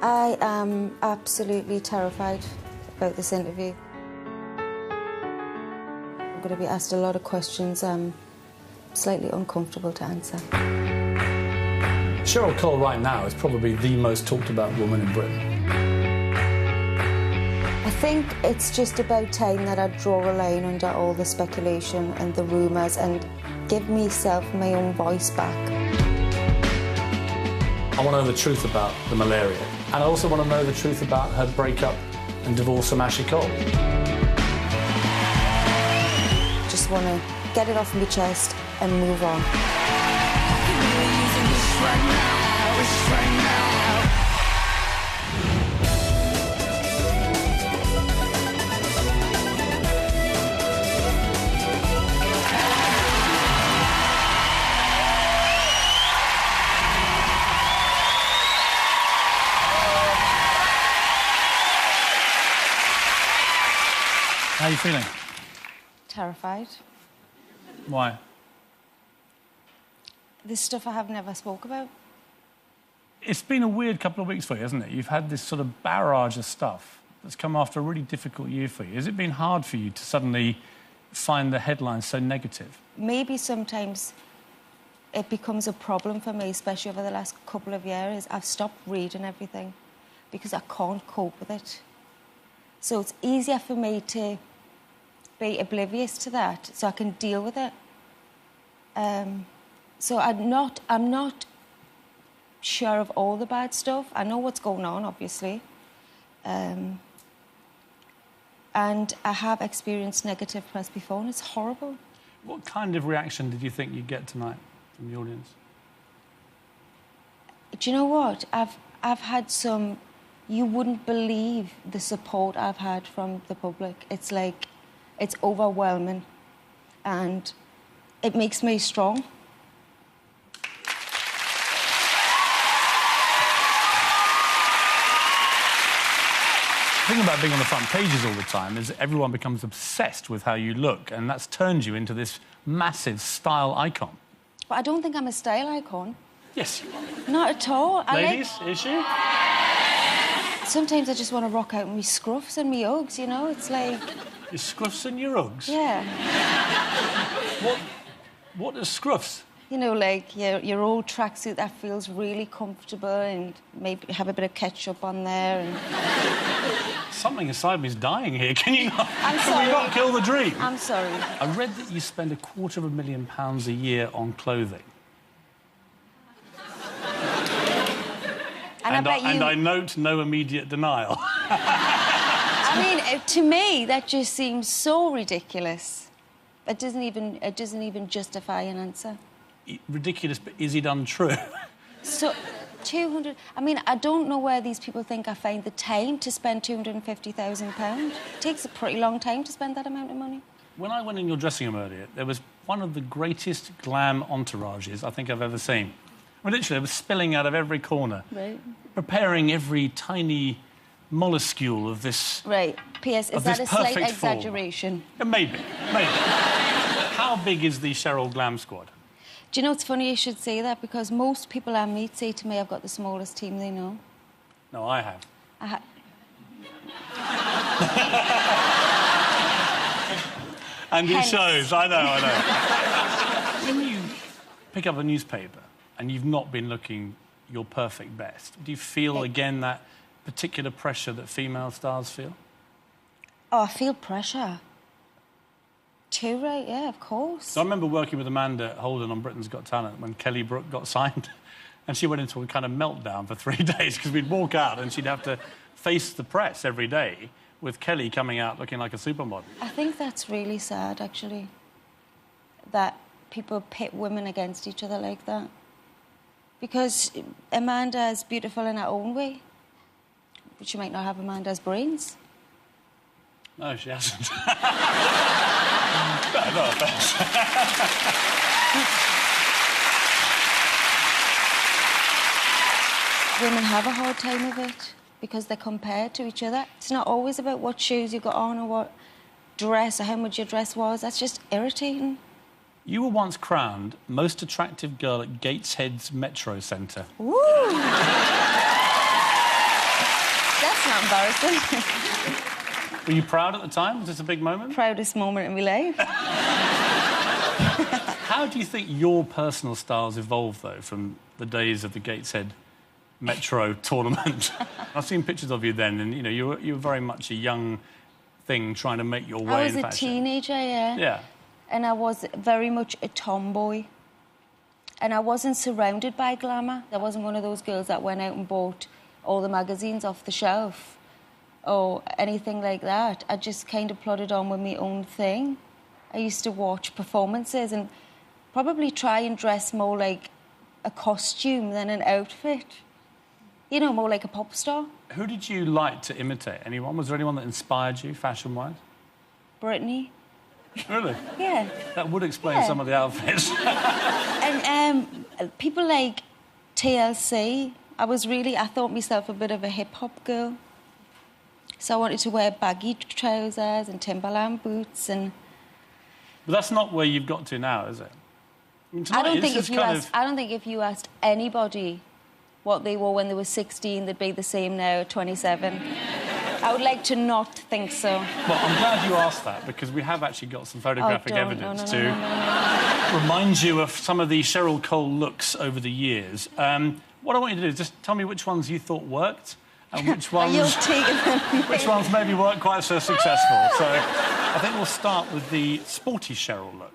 I am absolutely terrified about this interview. I'm going to be asked a lot of questions I'm slightly uncomfortable to answer. Cheryl Cole right now is probably the most talked about woman in Britain. I think it's just about time that I draw a line under all the speculation and the rumours and give myself my own voice back. I want to know the truth about the malaria. And I also want to know the truth about her breakup and divorce from Ashley Cole. Just want to get it off my chest and move on. How are you feeling? Terrified. Why? This stuff I have never spoke about. It's been a weird couple of weeks for you, hasn't it? You've had this sort of barrage of stuff that's come after a really difficult year for you. Has it been hard for you to suddenly find the headlines so negative? Maybe sometimes it becomes a problem for me, especially over the last couple of years. I've stopped reading everything because I can't cope with it. So it's easier for me to be oblivious to that so I can deal with it. So I'm not sure of all the bad stuff. I know what's going on, obviously. And I have experienced negative press before, and it's horrible. What kind of reaction did you think you'd get tonight from the audience? Do you know what? I've had some... You wouldn't believe the support I've had from the public. It's like... It's overwhelming. And it makes me strong. The thing about being on the front pages all the time is that everyone becomes obsessed with how you look, and that's turned you into this massive style icon. But I don't think I'm a style icon. Yes, you are. Not at all. Ladies, is she? Sometimes I just want to rock out in me scruffs and me Uggs, you know? It's like... Your scruffs and your Uggs? Yeah. What are scruffs? You know, like your old tracksuit that feels really comfortable and maybe have a bit of ketchup on there and... Something inside me is dying here. Can you not... I'm sorry. Can we not kill the dream? I'm sorry. I read that you spend £250,000 a year on clothing. And I note no immediate denial. I mean, to me, that just seems so ridiculous. It doesn't even justify an answer. Ridiculous, but is it untrue? So, 200... I mean, I don't know where these people think I find the time to spend £250,000. It takes a pretty long time to spend that amount of money. When I went in your dressing room earlier, there was one of the greatest glam entourages I think I've ever seen. I mean, literally, it was spilling out of every corner. Right. Preparing every tiny molluscule of this... Right. P.S., is that a slight exaggeration? Maybe. How big is the Cheryl Glam Squad? Do you know, it's funny you should say that, because most people I meet say to me I've got the smallest team they know. No, I have. And it shows. I know. When you pick up a newspaper and you've not been looking your perfect best, do you feel, again, that particular pressure that female stars feel? Oh, I feel pressure. Too, right? Yeah, of course. So I remember working with Amanda Holden on Britain's Got Talent when Kelly Brook got signed, and she went into a kind of meltdown for 3 days because we'd walk out and she'd have to face the press every day with Kelly coming out looking like a supermodel. I think that's really sad, actually, that people pit women against each other like that. Because Amanda is beautiful in her own way, but she might not have Amanda's brains. No, she hasn't. No offence. Women have a hard time of it because they're compared to each other. It's not always about what shoes you got on or what dress or how much your dress was. That's just irritating. You were once crowned most attractive girl at Gateshead's Metro Centre. Woo! not embarrassing. Were you proud at the time? Was this a big moment? Proudest moment in my life. How do you think your personal style's evolved, though, from the days of the Gateshead Metro tournament? I've seen pictures of you then, and, you know, you were very much a young thing trying to make your way in fashion. I was a teenager, yeah. Yeah. And I was very much a tomboy. And I wasn't surrounded by glamour. I wasn't one of those girls that went out and bought all the magazines off the shelf or anything like that. I just kind of plodded on with my own thing. I used to watch performances and probably try and dress more like a costume than an outfit. You know, more like a pop star. Who did you like to imitate? Anyone? Was there anyone that inspired you, fashion-wise? Britney. Really? Yeah. That would explain some of the outfits. And people like TLC. I thought myself a bit of a hip-hop girl. So I wanted to wear baggy trousers and Timberland boots and... But that's not where you've got to now, is it? I don't think if you asked anybody what they wore when they were 16, they'd be the same now at 27. I would like to not think so. Well, I'm glad you asked that, because we have actually got some photographic evidence to remind you of some of the Cheryl Cole looks over the years. What I want you to do is just tell me which ones you thought worked and which ones... which ones maybe weren't quite so successful. So I think we'll start with the sporty Cheryl look.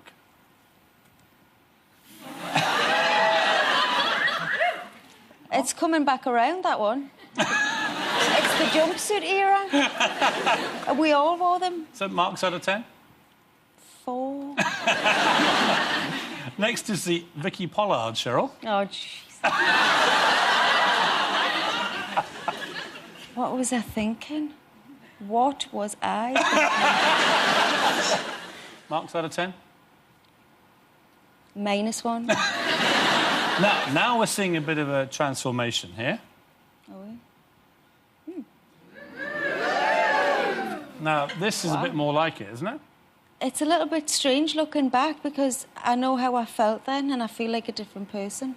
It's coming back around, that one. It's the jumpsuit era. We all wore them. So marks out of 10? 4. Next is the Vicky Pollard, Cheryl. Oh, jeez. What was I thinking? What was I thinking? Marks out of 10? -1. Now we're seeing a bit of a transformation here. Are we? Now, this is a bit more like it, isn't it? It's a little bit strange looking back because I know how I felt then and I feel like a different person.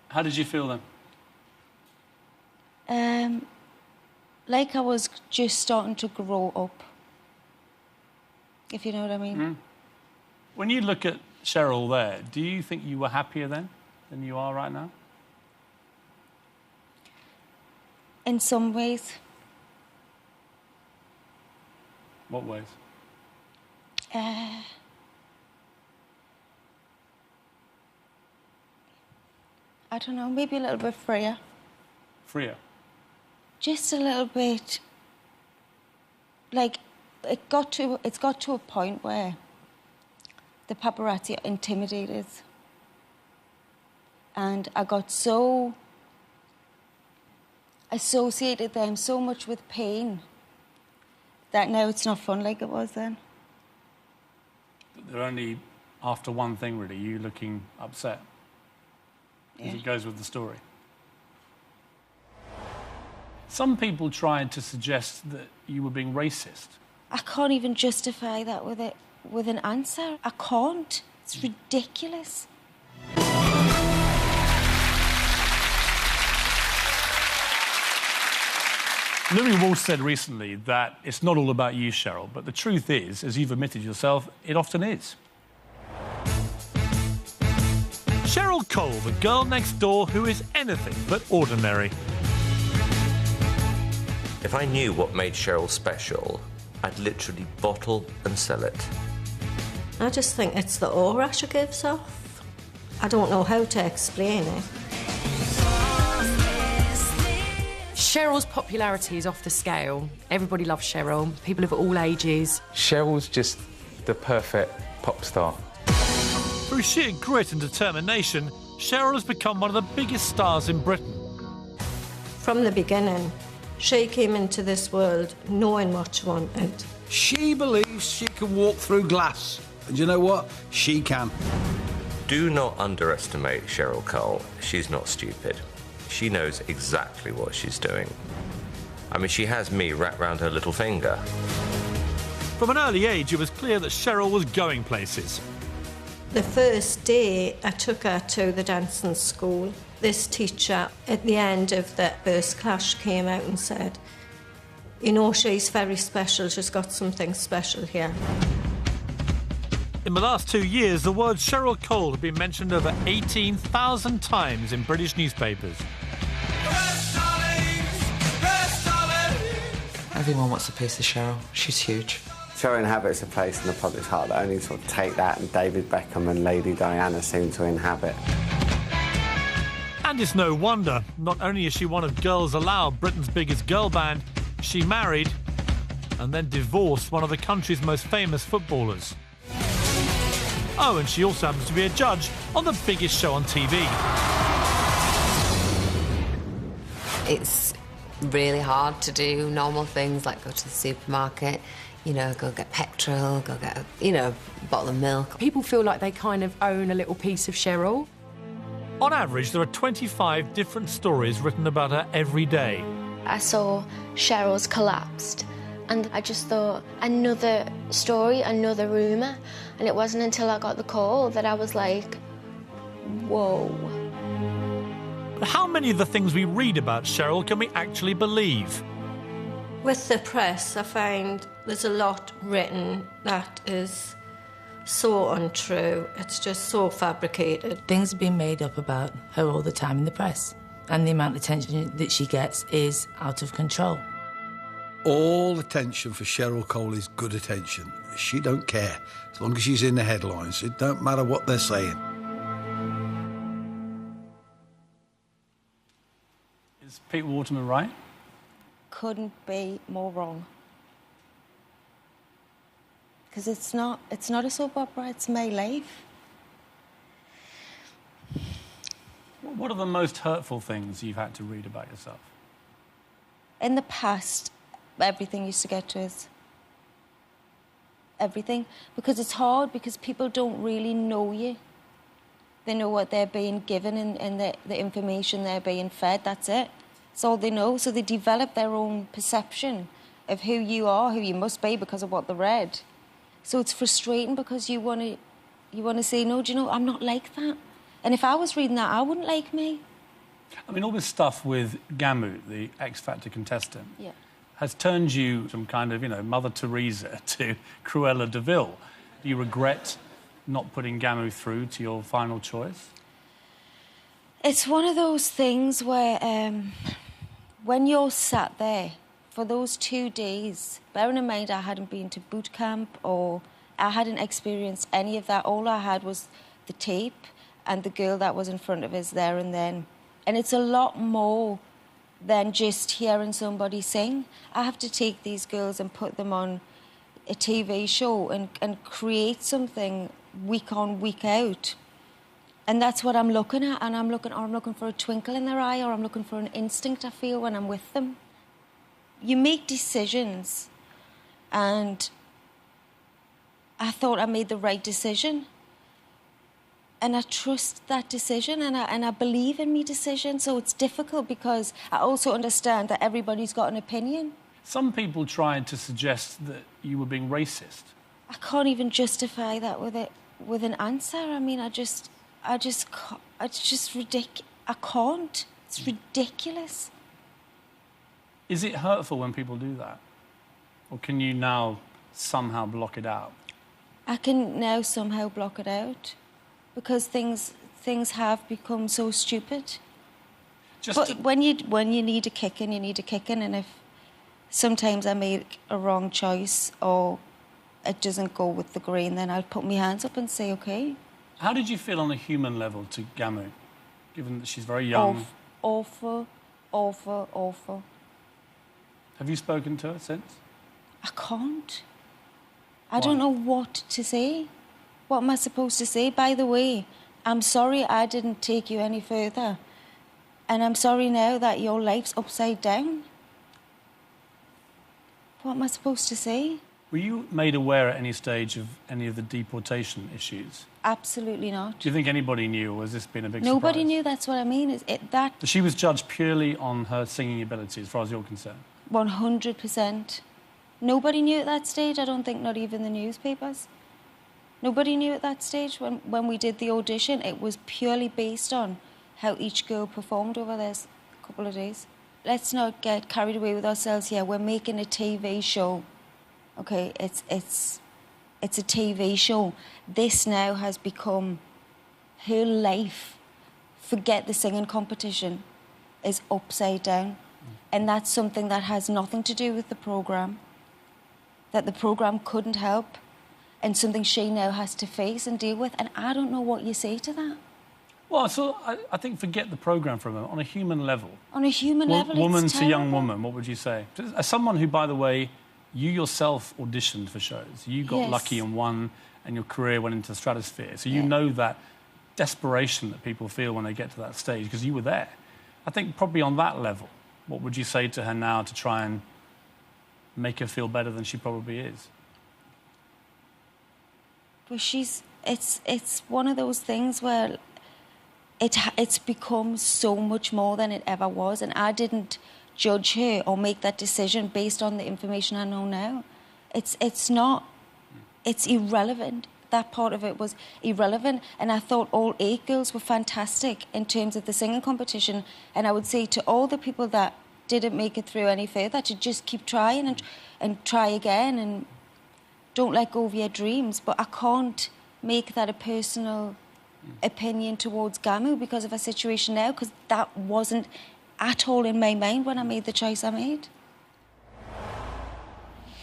How did you feel then? Like I was just starting to grow up, if you know what I mean. Mm. When you look at Cheryl there, do you think you were happier then than you are right now? In some ways. What ways? I don't know, maybe a little bit freer. Freer? Just a little bit... Like, it's got to a point where the paparazzi are intimidated. And I got so associated them so much with pain that now it's not fun like it was then. They're only after one thing, really, you looking upset. Yeah. As it goes with the story. Some people tried to suggest that you were being racist. I can't even justify that with an answer. I can't. It's ridiculous. Louis Walsh said recently that it's not all about you, Cheryl, but the truth is, as you've admitted yourself, it often is. Cheryl Cole, the girl next door who is anything but ordinary. If I knew what made Cheryl special, I'd literally bottle and sell it. I just think it's the aura she gives off. I don't know how to explain it. Cheryl's popularity is off the scale. Everybody loves Cheryl, people of all ages. Cheryl's just the perfect pop star. Through sheer grit and determination, Cheryl has become one of the biggest stars in Britain. From the beginning, she came into this world knowing what she wanted. She believes she can walk through glass. And you know what? She can. Do not underestimate Cheryl Cole. She's not stupid. She knows exactly what she's doing. I mean, she has me wrapped round her little finger. From an early age, it was clear that Cheryl was going places. The first day I took her to the dancing school, this teacher at the end of the first class came out and said, You know, she's very special. She's got something special here. In the last 2 years, the word Cheryl Cole has been mentioned over 18,000 times in British newspapers. Everyone wants a piece of Cheryl. She's huge. Cheryl inhabits a place in the public's heart that only sort of Take That and David Beckham and Lady Diana seem to inhabit. And it's no wonder. Not only is she one of Girls Aloud, Britain's biggest girl band, she married and then divorced one of the country's most famous footballers. Oh, and she also happens to be a judge on the biggest show on TV. It's really hard to do normal things like go to the supermarket, you know, go get petrol, go get, a bottle of milk. People feel like they kind of own a little piece of Cheryl. On average, there are 25 different stories written about her every day. I saw Cheryl's collapsed, and I just thought, another story, another rumour. And it wasn't until I got the call that I was like, whoa. But how many of the things we read about Cheryl can we actually believe? With the press, I find there's a lot written that is so untrue. It's just so fabricated. Things are being made up about her all the time in the press, and the amount of attention that she gets is out of control. All attention for Cheryl Cole is good attention. She don't care. As long as she's in the headlines, it don't matter what they're saying. Is Pete Waterman right? Couldn't be more wrong. Because it's not a soap opera, it's my life. What are the most hurtful things you've had to read about yourself? In the past, everything used to get to us. Everything. Because it's hard, because people don't really know you. They know what they're being given and the information they're being fed, that's it. It's all they know. So they develop their own perception of who you are, who you must be because of what they read. So it's frustrating because you want to say, no, do you know, I'm not like that. And if I was reading that, I wouldn't like me. I mean, all this stuff with Gamut, the X Factor contestant, Yeah. has turned you from kind of, Mother Teresa to Cruella de Vil. Do you regret not putting Gamut through to your final choice? It's one of those things where when you're sat there for those 2 days, bearing in mind I hadn't been to boot camp or I hadn't experienced any of that. All I had was the tape and the girl that was in front of us there and then. And it's a lot more than just hearing somebody sing. I have to take these girls and put them on a TV show and create something week on, week out. And that's what I'm looking at, and I'm looking for a twinkle in their eye, or I'm looking for an instinct I feel when I'm with them. You make decisions, and I thought I made the right decision. And I trust that decision, and I believe in my decision. So it's difficult because I also understand that everybody's got an opinion. Some people tried to suggest that you were being racist. I can't even justify that with an answer. I mean, it's just ridiculous. I can't. It's ridiculous. Is it hurtful when people do that? Or can you now somehow block it out? I can now somehow block it out because things have become so stupid. When you need a kicking, you need a kicking, and if sometimes I make a wrong choice or it doesn't go with the grain, then I'll put my hands up and say, OK. How did you feel on a human level to Gamut, given that she's very young? Awful, awful, awful. Have you spoken to her since? I can't. I don't know what to say. What am I supposed to say? By the way, I'm sorry I didn't take you any further. And I'm sorry now that your life's upside down. What am I supposed to say? Were you made aware at any stage of any of the deportation issues? Absolutely not. Do you think anybody knew, or has this been a big Nobody surprise? knew, that's what I mean. So she was judged purely on her singing ability, as far as you're concerned? 100%. Nobody knew at that stage, I don't think, not even the newspapers. Nobody knew at that stage. When we did the audition, it was purely based on how each girl performed over those couple of days. let's not get carried away with ourselves here. We're making a TV show, okay? It's a TV show. This now has become her life. Forget the singing competition is upside down. And that's something that has nothing to do with the programme, that the programme couldn't help, and something she now has to face and deal with. And I don't know what you say to that. Well, so I think forget the programme for a moment. On a human level. On a human level, woman it's to young terrible. woman, what would you say? As someone who, by the way, you yourself auditioned for shows. You got Yes. lucky and won, and your career went into the stratosphere. So you know that desperation that people feel when they get to that stage, because you were there. I think probably on that level, what would you say to her now to try and make her feel better than she probably is? Well, it's one of those things where it's become so much more than it ever was, and I didn't judge her or make that decision based on the information I know now. It's not. It's irrelevant. That part of it was irrelevant, and I thought all 8 girls were fantastic in terms of the singing competition. And I would say to all the people that didn't make it through any further to just keep trying and try again, and don't let go of your dreams. But I can't make that a personal opinion towards Gamu because of a situation now, because that wasn't at all in my mind when I made the choice I made.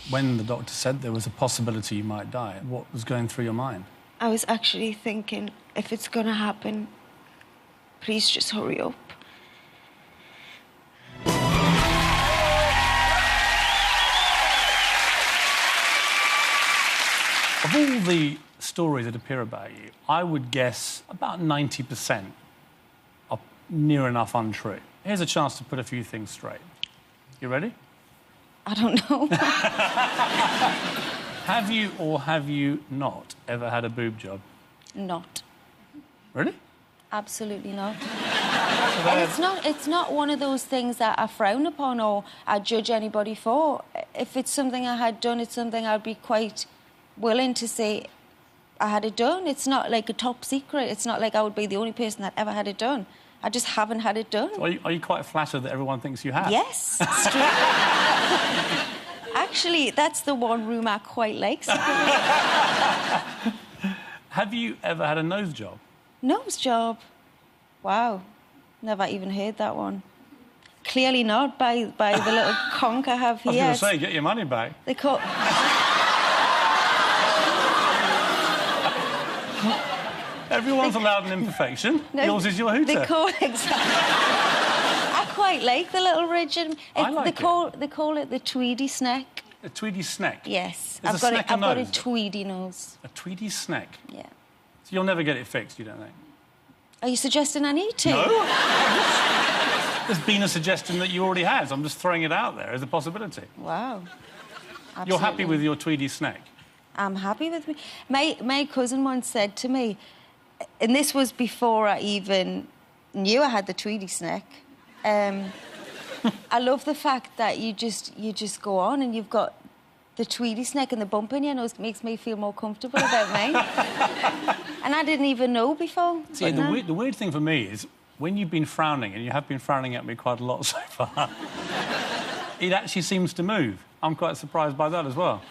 When the doctor said there was a possibility you might die, what was going through your mind? I was actually thinking, if it's going to happen, please just hurry up. Of all the stories that appear about you, I would guess about 90% are near enough untrue. Here's a chance to put a few things straight. You ready? I don't know. Have you or have you not ever had a boob job? Not. Really? Absolutely not. And it's not one of those things that I frown upon or I judge anybody for. If it's something I had done, it's something I'd be quite willing to say I had it done. It's not like a top secret. It's not like I would be the only person that ever had it done. I just haven't had it done. So are you quite flattered that everyone thinks you have? Yes. Actually, that's the one room I quite like. Have you ever had a nose job? Nose job? Wow. Never even heard that one. Clearly not by the little conch I have here. I was going to say, get your money back. They call... Everyone's allowed an imperfection. No, yours is your hooter. They call exactly. I quite like the little ridge. I like They call it the Tweedy snack. A Tweedy snack? Yes. Is I've got a Tweedy nose. A Tweedy snack? Yeah. So you'll never get it fixed, you don't think? Are you suggesting I need to? No. There's been a suggestion that you already have. I'm just throwing it out there as a possibility. Wow. Absolutely. You're happy with your Tweedy snack? I'm happy with me. My cousin once said to me, and this was before I even knew I had the Tweedy snack, I love the fact that you just go on and you've got the Tweedy snack and the bump in your nose makes me feel more comfortable about me. And I didn't even know before. See, the weird thing for me is when you've been frowning, and you have been frowning at me quite a lot so far, it actually seems to move. I'm quite surprised by that as well.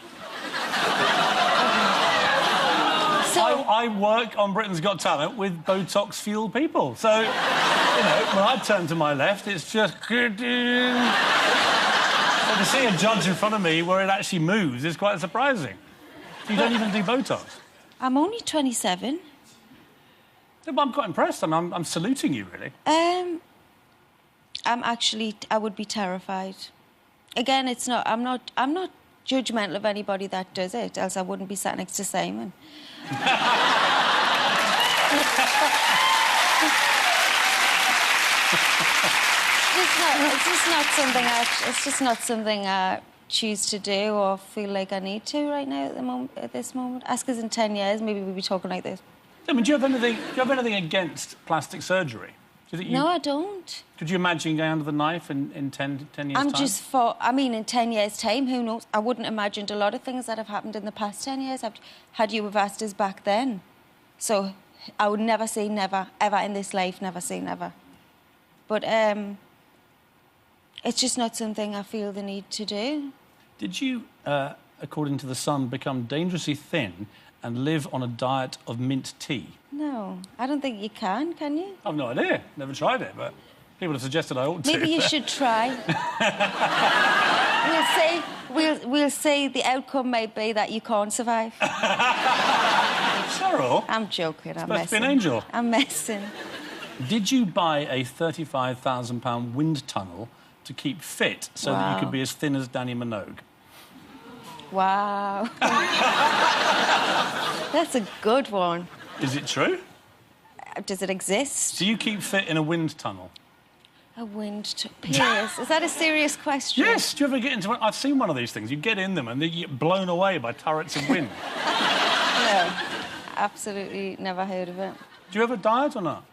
I work on Britain's Got Talent with Botox-fueled people. So, you know, when I turn to my left, it's just... So to see a judge in front of me where it actually moves is quite surprising. You don't even do Botox. I'm only 27. Yeah, but I'm quite impressed, and I'm saluting you, really. I would be terrified. Again, it's not... I'm not judgmental of anybody that does it, else I wouldn't be sat next to Simon. It's just not something I choose to do or feel like I need to right now at this moment. Ask us in 10 years, maybe we'll be talking like this. I mean, do you have anything against plastic surgery? No, I don't. Could you imagine going under the knife in 10 years' time? I mean, in 10 years' time, who knows? I wouldn't imagine a lot of things that have happened in the past 10 years had you have asked us back then. So I would never say never, ever in this life, never say never. But It's just not something I feel the need to do. Did you, according to The Sun, become dangerously thin and live on a diet of mint tea? No, I don't think you can you? I've no idea. Never tried it, but people have suggested I ought to. Maybe you should try. We'll see. The outcome may be that you can't survive. Cheryl? I'm joking. I'm supposed messing. to be an angel. I'm messing. Did you buy a £35,000 wind tunnel to keep fit so that you could be as thin as Danny Minogue? Wow. That's a good one. Is it true? Does it exist? Do you keep fit in a wind tunnel? A Piers, is that a serious question? Yes. Do you ever get into one? I've seen one of these things. You get in them and they get blown away by turrets of wind. No, absolutely never heard of it. Do you ever diet or not?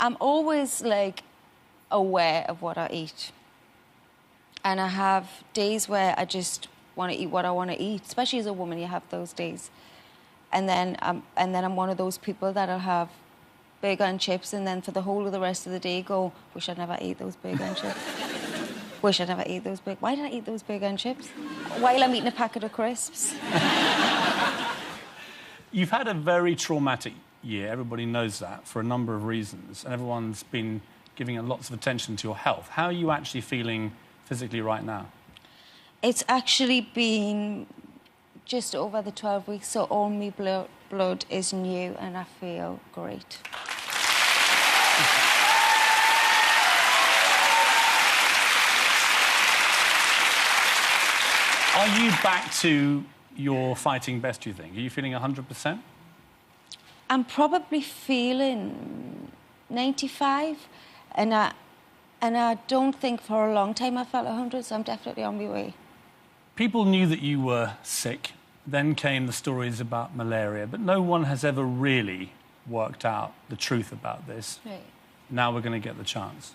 I'm always, like, aware of what I eat. And I have days where I just want to eat what I want to eat. Especially as a woman, you have those days. And then I'm one of those people that'll have burger and chips, and then for the whole of the rest of the day go, wish I'd never ate those burger and chips. Wish I'd never ate those burger... Why did I eat those burger and chips? While I'm eating a packet of crisps. You've had a very traumatic year, everybody knows that, for a number of reasons, and everyone's been giving lots of attention to your health. How are you actually feeling physically right now? It's actually been just over the 12 weeks, so all my blood is new and I feel great. Are you back to your fighting best, do you think? Are you feeling 100%? I'm probably feeling 95, and I don't think for a long time I felt 100, so I'm definitely on my way. People knew that you were sick. Then came the stories about malaria, but no one has ever really worked out the truth about this. Right. Now we're going to get the chance.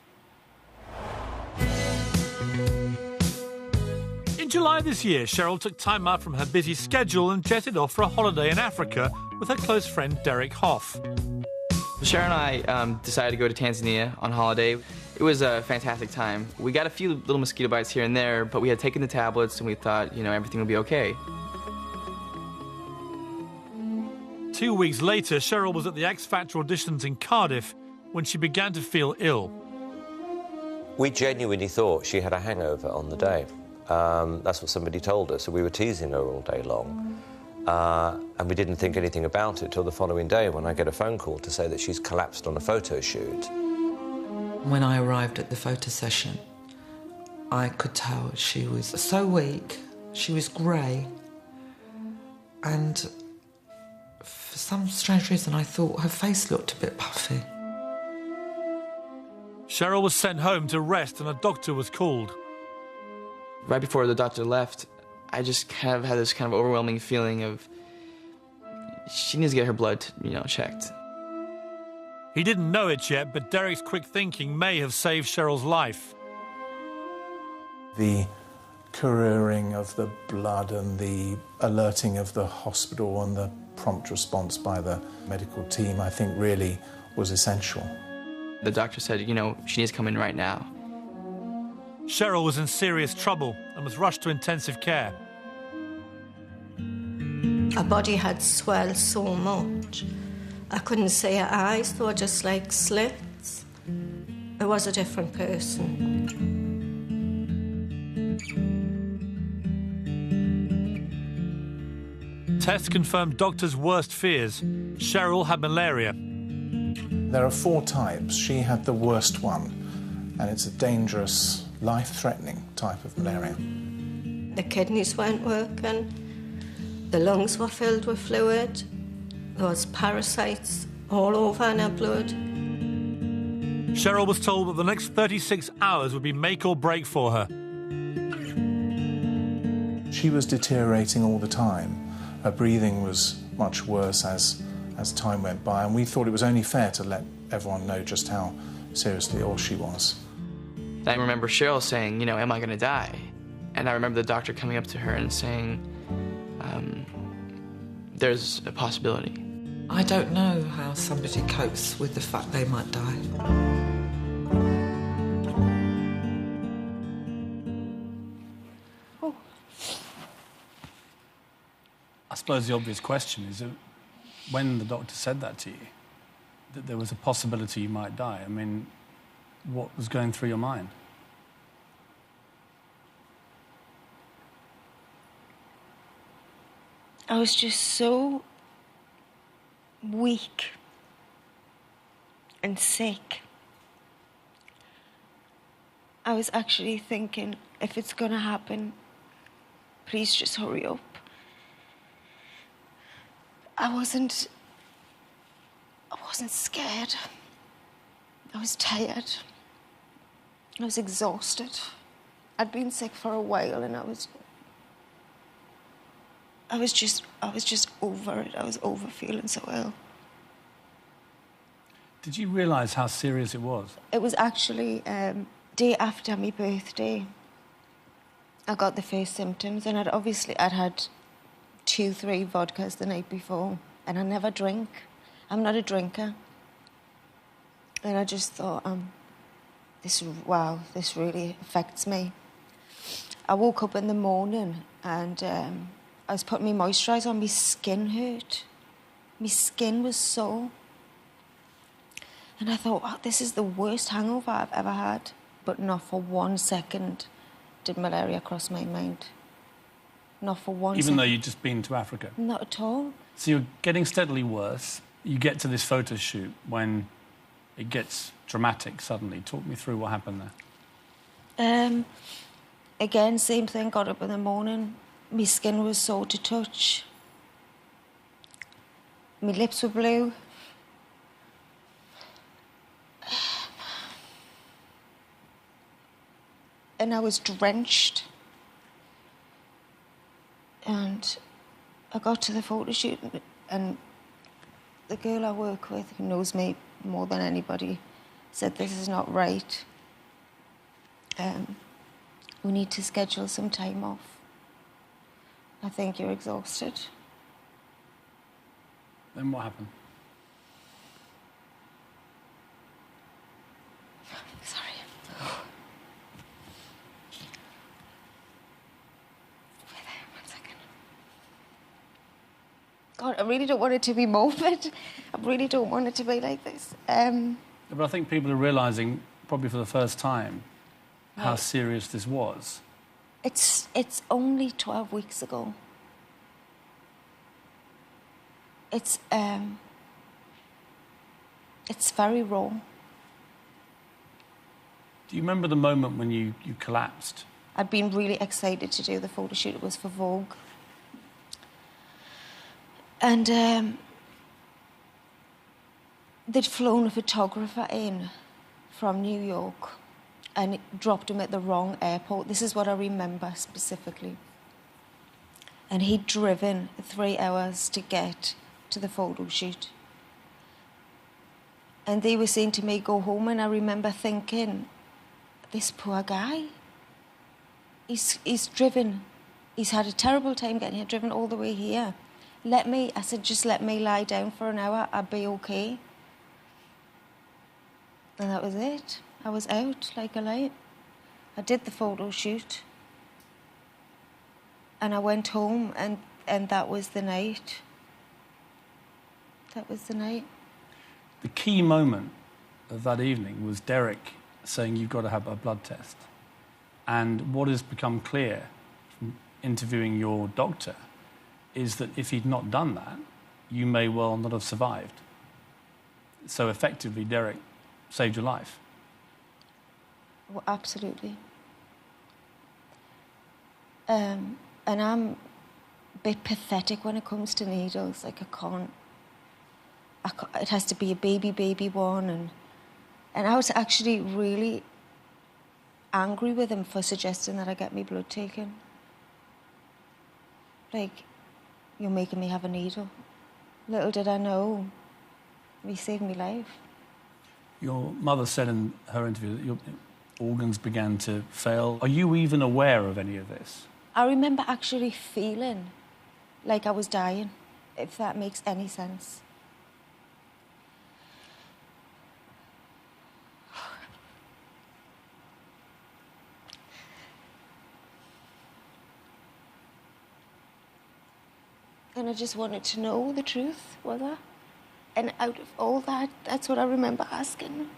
In July this year, Cheryl took time out from her busy schedule and jetted off for a holiday in Africa with her close friend Derek Hoff. Cheryl and I decided to go to Tanzania on holiday. It was a fantastic time. We got a few little mosquito bites here and there, but we had taken the tablets and we thought, everything would be okay. 2 weeks later, Cheryl was at the X Factor auditions in Cardiff when she began to feel ill. We genuinely thought she had a hangover on the day. That's what somebody told us, so we were teasing her all day long. And we didn't think anything about it till the following day when I get a phone call to say that she's collapsed on a photo shoot. When I arrived at the photo session, I could tell she was so weak, she was grey, and for some strange reason I thought her face looked a bit puffy. Cheryl was sent home to rest and a doctor was called. Right before the doctor left, I just kind of had this kind of overwhelming feeling of she needs to get her blood, checked. He didn't know it yet, but Derek's quick thinking may have saved Cheryl's life. The couriering of the blood and the alerting of the hospital and the prompt response by the medical team, I think, really was essential. The doctor said, she needs to come in right now. Cheryl was in serious trouble and was rushed to intensive care. Her body had swelled so much. I couldn't see her eyes, they were just like slits. It was a different person. Tests confirmed doctors' worst fears. Cheryl had malaria. There are 4 types. She had the worst one, and it's a dangerous, life-threatening type of malaria. The kidneys weren't working, the lungs were filled with fluid, there was parasites all over in her blood. Cheryl was told that the next 36 hours would be make or break for her. She was deteriorating all the time. Her breathing was much worse as time went by, and we thought it was only fair to let everyone know just how seriously ill she was. I remember Cheryl saying, am I going to die? And I remember the doctor coming up to her and saying, there's a possibility. I don't know how somebody copes with the fact they might die. I suppose the obvious question is, when the doctor said that to you, that there was a possibility you might die, I mean, what was going through your mind? I was just so weak and sick. I was actually thinking, if it's going to happen, please just hurry up. I wasn't scared. I was tired. I was exhausted. I'd been sick for a while, and I was just over it. I was over feeling so ill. Did you realise how serious it was? It was actually day after my birthday. I got the first symptoms, and I'd had 2-3 vodkas the night before, and I never drink. I'm not a drinker. And I just thought, this really affects me. I woke up in the morning and I was putting my moisturiser on, my skin hurt. My skin was sore. And I thought, wow, this is the worst hangover I've ever had. But not for 1 second did malaria cross my mind. Not for 1 second. Even though you'd just been to Africa? Not at all. So you're getting steadily worse. You get to this photo shoot when it gets dramatic suddenly. Talk me through what happened there. Again, same thing, got up in the morning. My skin was sore to touch. My lips were blue. And I was drenched. And I got to the photo shoot, and the girl I work with, who knows me more than anybody, said, this is not right. We need to schedule some time off. I think you're exhausted. Then what happened? Sorry. Wait there, 1 second. God, I really don't want it to be morbid. I really don't want it to be like this. But I think people are realising, probably for the first time, how Right. serious this was. It's only 12 weeks ago. It's very raw. Do you remember the moment when you collapsed? I'd been really excited to do the photo shoot. It was for Vogue. And they'd flown a photographer in from New York and dropped him at the wrong airport. This is what I remember specifically. And he'd driven 3 hours to get to the photo shoot. And they were saying to me, go home, and I remember thinking, this poor guy, he's driven, he's had a terrible time getting here, driven all the way here. I said, just let me lie down for an hour, I'll be okay. And that was it. I was out like a light. I did the photo shoot. And I went home, and that was the night. That was the night. The key moment of that evening was Derek saying, you've got to have a blood test. And what has become clear from interviewing your doctor is that if he'd not done that, you may well not have survived. So effectively, Derek saved your life. Well, absolutely. And I'm a bit pathetic when it comes to needles. Like, it has to be a baby one. And I was actually really angry with him for suggesting that I get my blood taken. Like, you're making me have a needle. Little did I know, he saved my life. Your mother said in her interview that your organs began to fail. Are you even aware of any of this? I remember actually feeling like I was dying, if that makes any sense. and I just wanted to know the truth, was I? And out of all that, that's what I remember asking.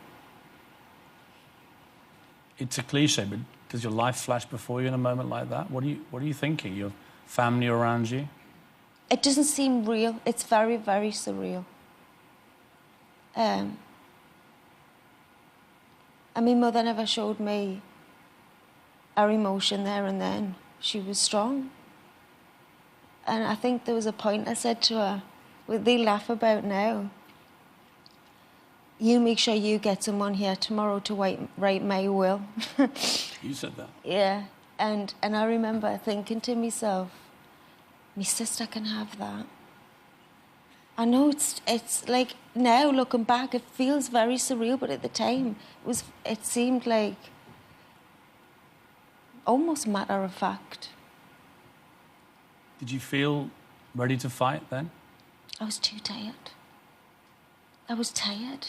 It's a cliche, but does your life flash before you in a moment like that? What are you thinking? Your family around you? It doesn't seem real. It's very, very surreal. And my mother never showed me her emotion there and then. She was strong. And I think there was a point I said to her, what they laugh about now, you make sure you get someone here tomorrow to write my will. You said that? Yeah. And I remember thinking to myself, my sister can have that. I know it's like, now looking back, it feels very surreal, but at the time, it seemed like almost matter of fact. Did you feel ready to fight then? I was too tired. I was tired.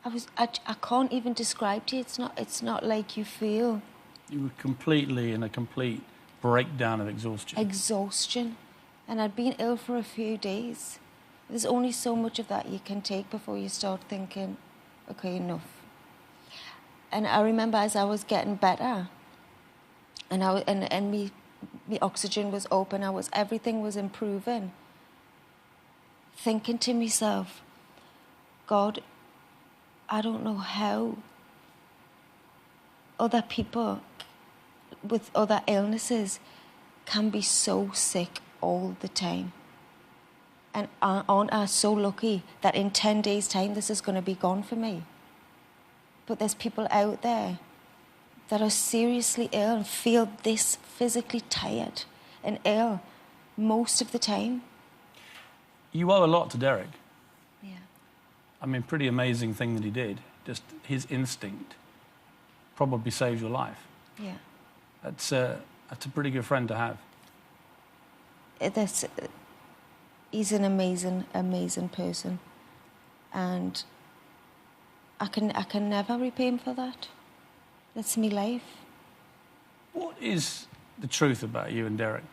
I can't even describe to you. It's not like you feel. You were completely in a complete breakdown of exhaustion. Exhaustion. And I'd been ill for a few days. There's only so much of that you can take before you start thinking, okay, enough. And I remember as I was getting better, and my oxygen was open, everything was improving, thinking to myself, God, I don't know how other people with other illnesses can be so sick all the time. And aren't I so lucky that in 10 days' time this is going to be gone for me? But there's people out there that are seriously ill and feel this physically tired and ill most of the time. You owe a lot to Derek. Yeah. I mean, pretty amazing thing that he did. Just his instinct probably saved your life. Yeah. That's a pretty good friend to have. He's an amazing, amazing person. And I can never repay him for that. That's my life. What is the truth about you and Derek?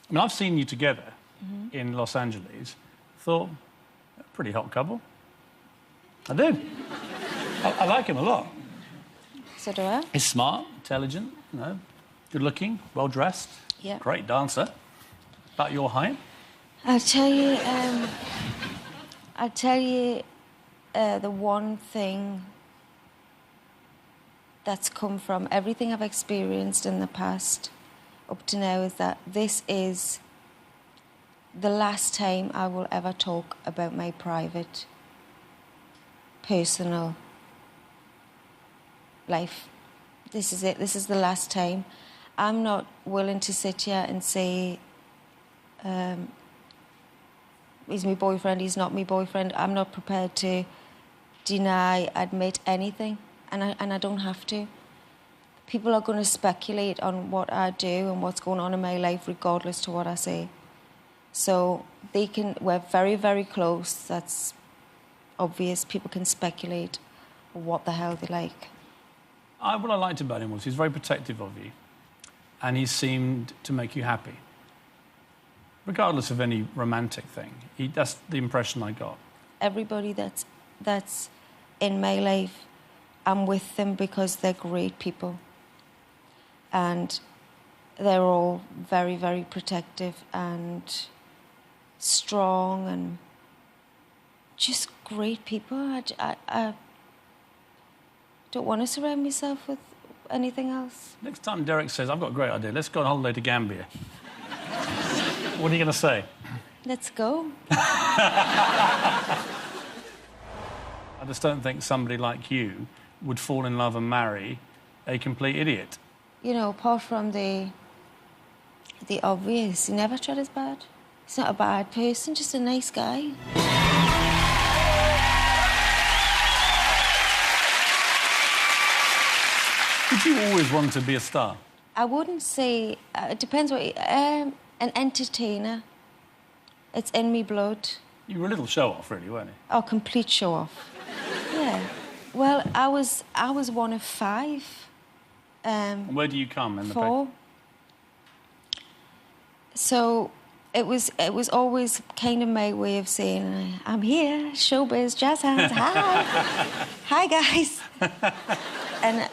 I mean, I've seen you together in Los Angeles. Thought, a pretty hot couple. I do. I like him a lot. So do I. He's smart, intelligent, good looking, well dressed. Yeah. Great dancer. About your height. I'll tell you the one thing that's come from everything I've experienced in the past up to now is that this is the last time I will ever talk about my private, personal life. This is it. This is the last time. I'm not willing to sit here and say, he's my boyfriend, he's not my boyfriend. I'm not prepared to deny, admit anything, and I don't have to. People are going to speculate on what I do and what's going on in my life regardless to what I say. So we're very, very close. That's obvious. People can speculate what the hell they like. What I liked about him was he's very protective of you, and he seemed to make you happy. Regardless of any romantic thing. That's the impression I got. Everybody that's in my life, I'm with them because they're great people. And they're all very, very protective and strong and just great people. I don't want to surround myself with anything else. Next time Derek says, I've got a great idea, let's go on holiday to Gambia. What are you going to say? Let's go. I just don't think somebody like you would fall in love and marry a complete idiot. You know, apart from the obvious, he never tried his bad. He's not a bad person, just a nice guy. Did you always want to be a star? I wouldn't say... it depends what... an entertainer. It's in me blood. You were a little show-off, really, weren't you? Oh, complete show-off. Yeah. Well, I was one of 5. And where do you come in the 4. So it was always kind of my way of saying, I'm here, showbiz, jazz hands, hi. Hi, guys. And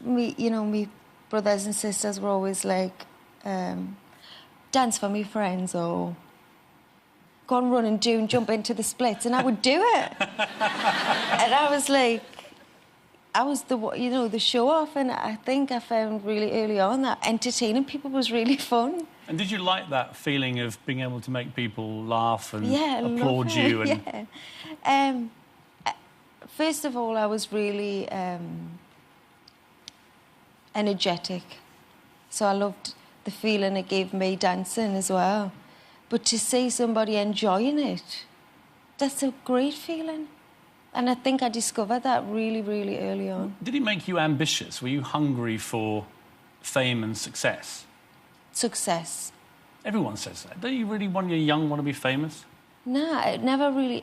me brothers and sisters were always like, dance for me friends, or go and run and do and jump into the splits, and I would do it. And I was like, I was the show off, and I think I found really early on that entertaining people was really fun. And did you like that feeling of being able to make people laugh and applaud love it. you? And... Yeah. First of all, I was really energetic, so I loved the feeling it gave me dancing as well. But to see somebody enjoying it, that's a great feeling. And I think I discovered that really, really early on. Did it make you ambitious? Were you hungry for fame and success? Success. Everyone says that. Don't you really, when you're young, want to be famous? No, it never really...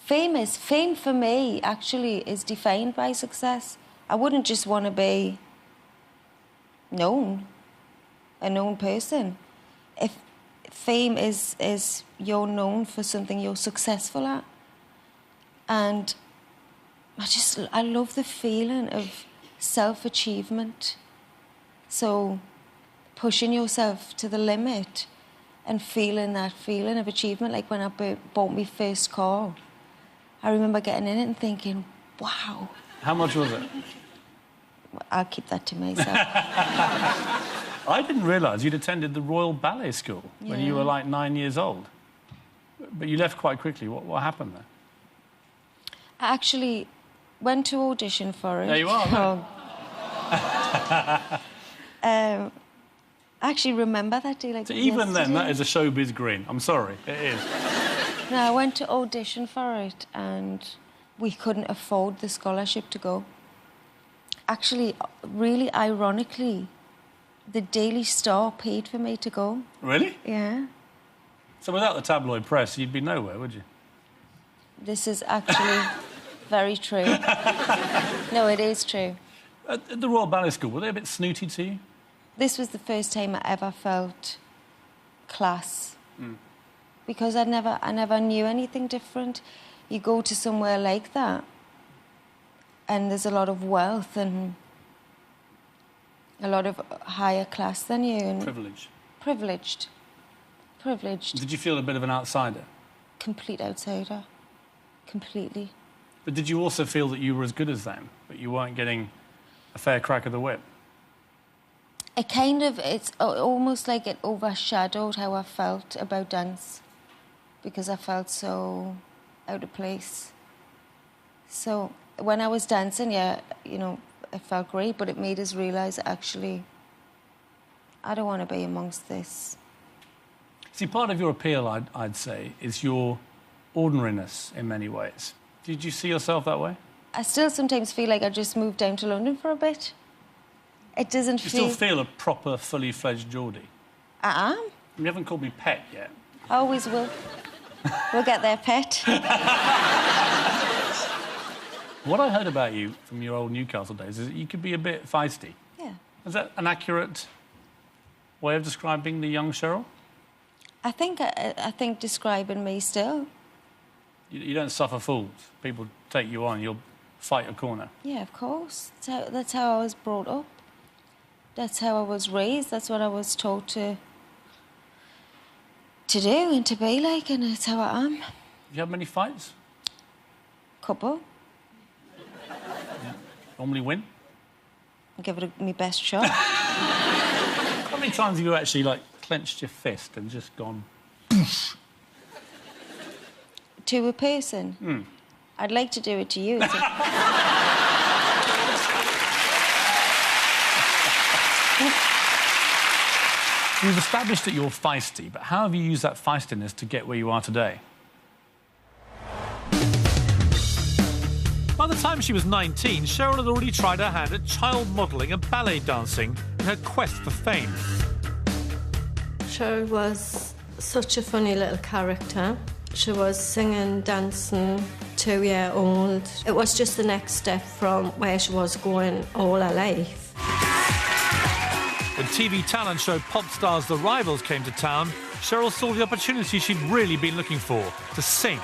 Famous. Fame for me, actually, is defined by success. I wouldn't just want to be known, a known person. If fame is you're known for something you're successful at. And I love the feeling of self-achievement. So pushing yourself to the limit and feeling that feeling of achievement, like when I bought my first car. I remember getting in it and thinking, wow. How much was it? I'll keep that to myself. I didn't realise you'd attended the Royal Ballet School when you were like 9 years old. But you left quite quickly. What happened there? I actually went to audition for it. There you are. I actually remember that day like so even yesterday. then, that is a showbiz grin. I'm sorry, it is. No, I went to audition for it and we couldn't afford the scholarship to go. Actually, really ironically, the Daily Star paid for me to go. Really? Yeah. So without the tabloid press, you'd be nowhere, would you? This is actually very true. No, it is true. At the Royal Ballet School, were they a bit snooty to you? This was the first time I ever felt class. Because I never knew anything different. You go to somewhere like that and there's a lot of wealth and a lot of higher class than you. And Privileged. Privileged. Did you feel a bit of an outsider? Complete outsider. Completely. But did you also feel that you were as good as them, but you weren't getting a fair crack of the whip? It's almost like it overshadowed how I felt about dance because I felt so out of place. So when I was dancing, it felt great, but it made us realise that actually I don't want to be amongst this. See, part of your appeal, I'd say, is your ordinariness in many ways. Did you see yourself that way? I still sometimes feel like I just moved down to London for a bit. It doesn't feel... You still feel a proper, fully-fledged Geordie? I am. You haven't called me pet yet. I always will. We'll get there, pet. What I heard about you from your old Newcastle days is that you could be a bit feisty. Yeah. Is that an accurate way of describing the young Cheryl? I think describing me still. You don't suffer fools. People take you on, you'll fight a corner. Yeah, of course. That's how I was brought up. That's how I was raised. That's what I was taught to do and to be like, and that's how I am. Have you had many fights? Couple. Yeah. Normally win? I'll give it my best shot. How many times have you actually, clenched your fist and just gone... To a person? I'd like to do it to you. We've established that you're feisty, but how have you used that feistiness to get where you are today? By the time she was 19, Cheryl had already tried her hand at child modelling and ballet dancing in her quest for fame. Cheryl was such a funny little character. She was singing, dancing, 2-year-old. It was just the next step from where she was going all her life. When TV talent show pop stars The Rivals came to town, Cheryl saw the opportunity she'd really been looking for, to sing.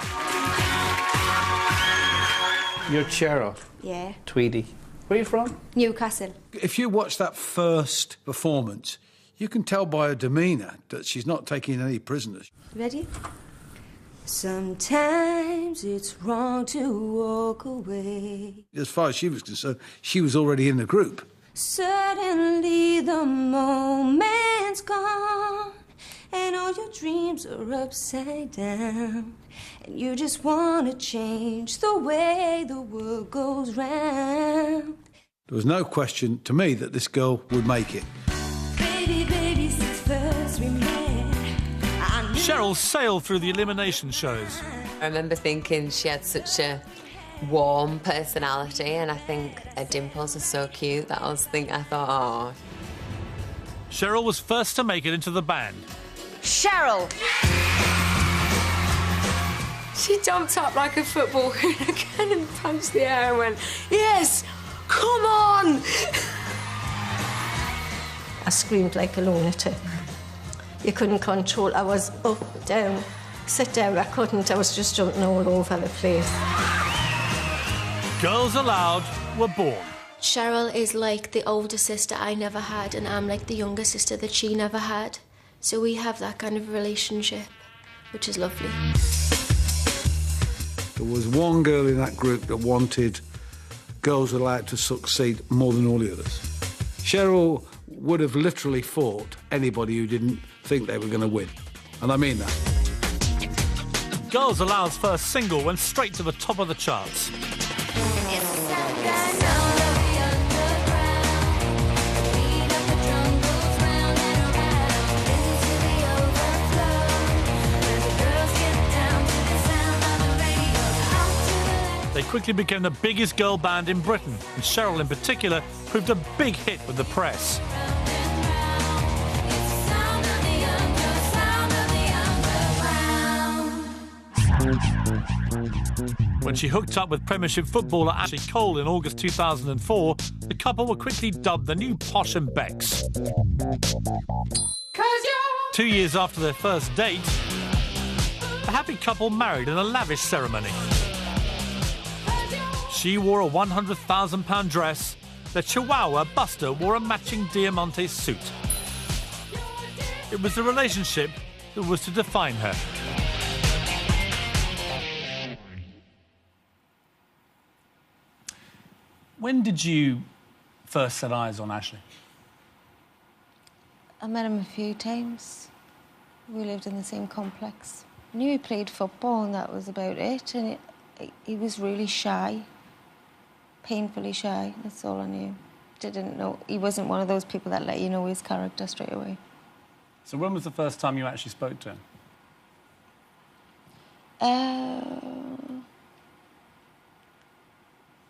You're Cheryl. Yeah. Tweedy. Where are you from? Newcastle. If you watch that first performance, you can tell by her demeanour that she's not taking any prisoners. Ready? Sometimes it's wrong to walk away. As far as she was concerned, she was already in the group. Suddenly the moment's gone, and all your dreams are upside down, and you just want to change the way the world goes round. There was no question to me that this girl would make it. Baby, baby, since first we met, Cheryl sailed through the elimination shows. I remember thinking she had such a warm personality, and I think her dimples are so cute that I thought, oh. Cheryl was first to make it into the band. Cheryl! She jumped up like a football hooligan and punched the air and went, yes, come on! I screamed like a lunatic. You couldn't control. I was up, down, sit down. I couldn't. I was just jumping all over the place. Girls Aloud were born. Cheryl is like the older sister I never had, and I'm like the younger sister that she never had. So we have that kind of relationship, which is lovely. There was one girl in that group that wanted Girls Aloud to succeed more than all the others. Cheryl would have literally fought anybody who didn't think they were going to win. And I mean that. Girls Aloud's first single went straight to the top of the charts. They quickly became the biggest girl band in Britain, and Cheryl in particular proved a big hit with the press. When she hooked up with Premiership footballer Ashley Cole in August 2004, the couple were quickly dubbed the new Posh and Becks. 2 years after their first date, the happy couple married in a lavish ceremony. She wore a £100,000 dress. The Chihuahua Buster wore a matching Diamante suit. It was the relationship that was to define her. When did you first set eyes on Ashley? I met him a few times. We lived in the same complex. I knew he played football and that was about it, and he was really shy. Painfully shy, that's all I knew. Didn't know, he wasn't one of those people that let you know his character straight away. So when was the first time you actually spoke to him?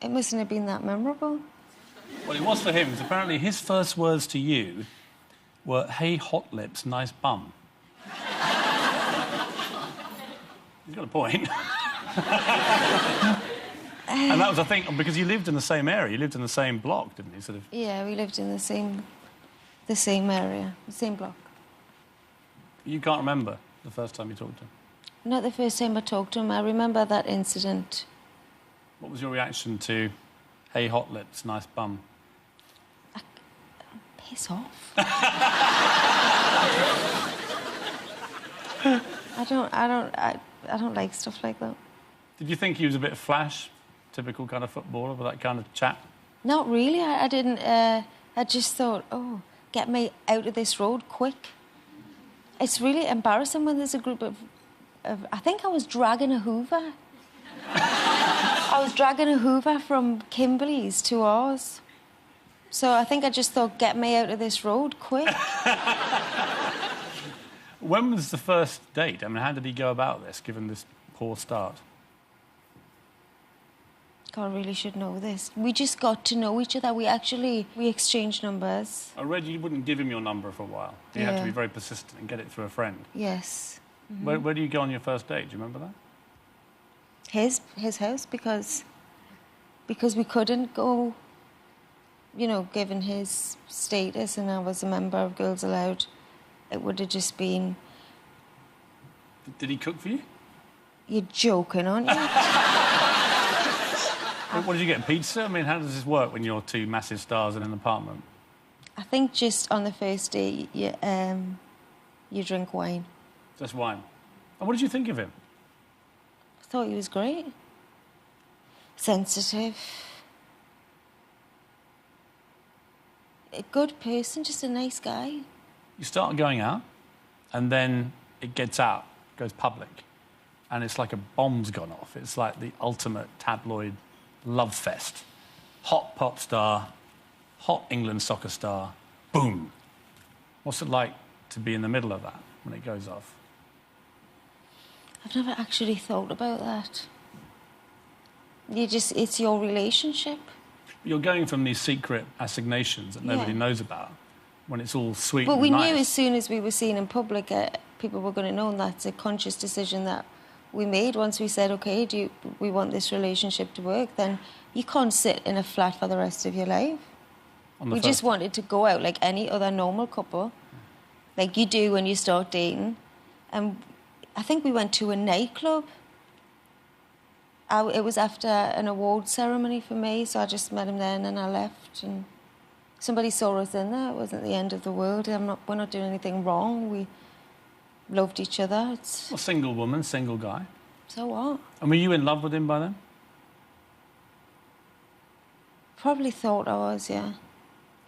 It mustn't have been that memorable. Well, it was for him, because apparently his first words to you were, hey, hot lips, nice bum. He's got a point. And that was, I think, because you lived in the same area, you lived in the same block, didn't you? Sort of. Yeah, we lived in the same area, the same block. You can't remember the first time you talked to him? Not the first time I talked to him. I remember that incident. What was your reaction to, hey, hot lips, nice bum? Piss off. I don't like stuff like that. Did you think he was a bit flash, typical kind of footballer with that kind of chat? Not really. I didn't. I just thought, oh, get me out of this road quick. It's really embarrassing when there's a group of I think I was dragging a Hoover. I was dragging a Hoover from Kimberley's to ours. So I think I just thought, get me out of this road quick. When was the first date? I mean, how did he go about this, given this poor start? God, I really should know this. We just got to know each other. We exchanged numbers. I read you wouldn't give him your number for a while. You had to be very persistent and get it through a friend. Yes. Mm-hmm. Where do you go on your first date? Do you remember that? His house, because we couldn't go you know, given his status and I was a member of Girls Aloud, it would have just been... Did he cook for you? You're joking, aren't you? What did you get, pizza? I mean, how does this work when you're two massive stars in an apartment? I think just on the first day, you drink wine. Just wine. And what did you think of him? I thought he was great. Sensitive. A good person, just a nice guy. You start going out, and then it gets out, goes public, and it's like a bomb's gone off. It's like the ultimate tabloid love fest. Hot pop star, hot England soccer star, boom. What's it like to be in the middle of that when it goes off? I've never actually thought about that. It's your relationship. You're going from these secret assignations that nobody knows about when it's all sweet But and we nice. knew as soon as we were seen in public, people were going to know, and that's a conscious decision that we made once we said, OK, we want this relationship to work, then you can't sit in a flat for the rest of your life. We just wanted to go out like any other normal couple, like you do when you start dating. And I think we went to a nightclub. It was after an award ceremony for me, so I just met him there and then I left. And somebody saw us in there. It wasn't the end of the world. We're not doing anything wrong. We loved each other. A single woman, single guy. So what? And were you in love with him by then? Probably thought I was, yeah.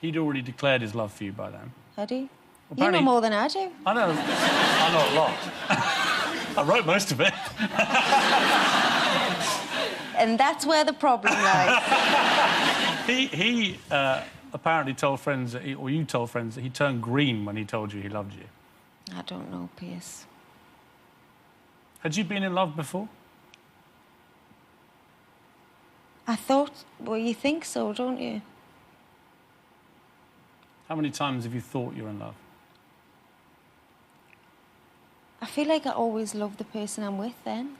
He'd already declared his love for you by then. Had he? Apparently... You know more than I do. I know. I know a lot. I wrote most of it. And that's where the problem lies. He apparently told friends, or you told friends, that he turned green when he told you he loved you. I don't know, Piers. Had you been in love before? I thought, well, you think so, don't you? How many times have you thought you're in love? I feel like I always love the person I'm with then.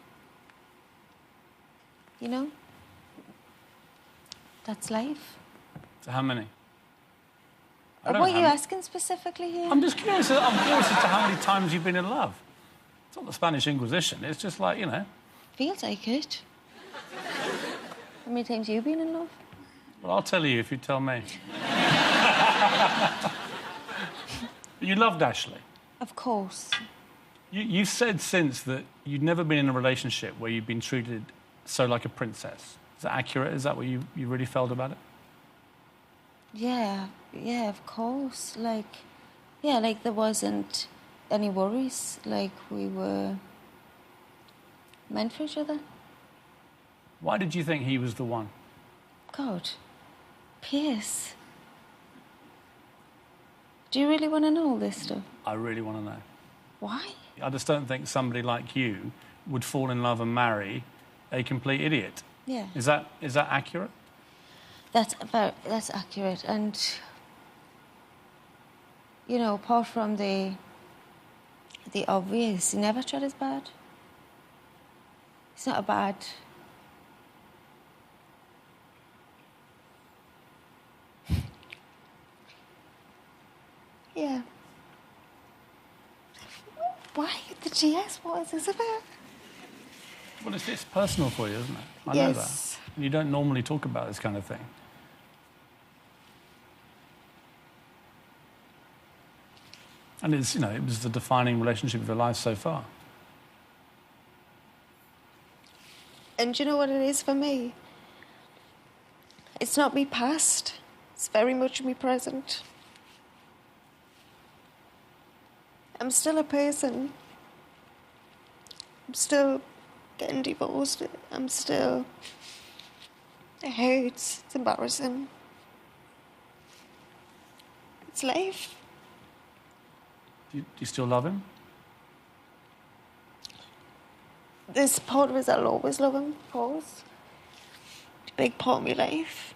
You know? That's life. So how many? What are you asking specifically here? I'm just curious. I'm curious as to how many times you've been in love. It's not the Spanish Inquisition. It's just like, you know. Feels like it. How many times have you been in love? Well, I'll tell you if you tell me. You loved Ashley? Of course. You've said since that you'd never been in a relationship where you'd been treated so like a princess. Is that accurate? Is that what you really felt about it? Yeah, of course. Like there wasn't any worries. Like we were meant for each other. Why did you think he was the one? God, Piers. Do you really want to know all this stuff? I really want to know. Why? I just don't think somebody like you would fall in love and marry a complete idiot. Yeah. Is that accurate? That's accurate, and you know, apart from the obvious, he never tried his bad. He's not a bad. Yeah. Why the GS? What is this about? Well, it's personal for you, isn't it? I Yes. know that. And you don't normally talk about this kind of thing. And it's, you know, it was the defining relationship of your life so far. And do you know what it is for me? It's not me past. It's very much me present. I'm still a person. I'm still getting divorced. I'm still... It hurts. It's embarrassing. It's life. Do you still love him? There's part of us I'll always love him, of course. It's a big part of my life.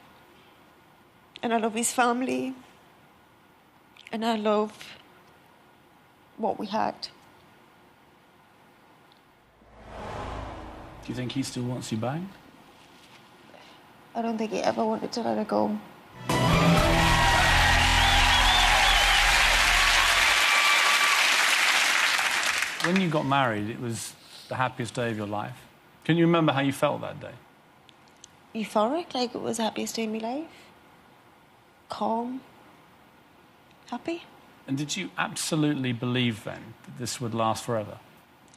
And I love his family. And I love what we had. Do you think he still wants you back? I don't think he ever wanted to let her go. got married, it was the happiest day of your life. Can you remember how you felt that day? Euphoric, like it was the happiest day of my life. Calm. Happy. And did you absolutely believe then that this would last forever?